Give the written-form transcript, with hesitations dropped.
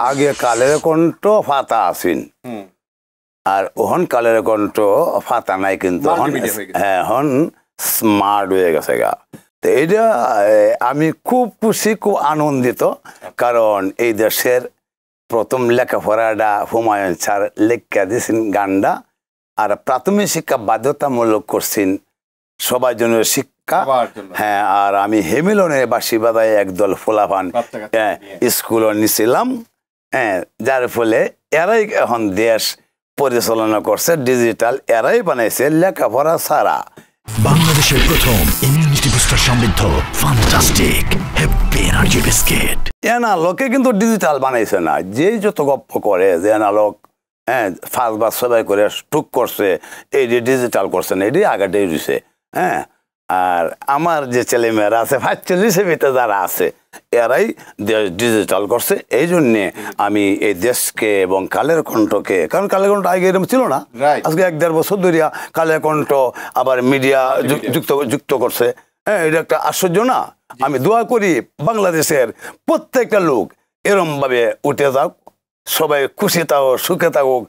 আগে কালের কণ্ঠ ফাতা আসিন আর ওহন কালের কণ্ঠ ফাতা নাই কিন্তু হ্যাঁ হন স্মার্ট হয়ে গেছে গা। তো এইটা আমি খুব খুশি, খুব আনন্দিত, কারণ এই দেশের প্রথম লেখাপড়াটা হুমায়ুন স্যার লেখা দিয়েছেন গানটা, আর প্রাথমিক শিক্ষা বাধ্যতামূলক করছেন সবার জন্য শিক্ষা। হ্যাঁ, আর আমি হেমিলনের বাঁশি বাজায় একদল ফোলাফান স্কুলে নিছিলাম। হ্যাঁ, যার ফলে এরাই এখন দেশ পরিচালনা করছে, ডিজিটাল এরাই বানাইছে লেখাপড়া ছাড়া। বাংলাদেশের প্রথম ইমিউনিটি বুস্টার সমৃদ্ধ ফ্যান্টাস্টিক হ্যাপি এনার্জি বিস্কিট। এনালকে কিন্তু ডিজিটাল বানাইছে না, যেই যত গপ্প করে যে এনালক হ্যাঁ ফার্স্টবার সবাই করে টুক করছে, এই যে ডিজিটাল করছে না, এটি আগেটাই রয়েছে। হ্যাঁ, আর আমার যে ছেলেমেয়েরা আছে 45 ভিতরে যারা আছে এরাই ডিজিটাল করছে। এই জন্যে আমি এই দেশকে এবং কালের কণ্ঠকে, কারণ কালের কণ্ঠ আগে এরকম ছিল না, আজকে 1-1.5 বছর ধরিয়া কালের কণ্ঠ আবার মিডিয়া যুক্ত করছে। হ্যাঁ, এটা একটা আশ্চর্য না? আমি দোয়া করি বাংলাদেশের প্রত্যেকটা লোক এরম ভাবে উঠে যাক, সবাই খুশি থাকুক, সুখে থাকুক।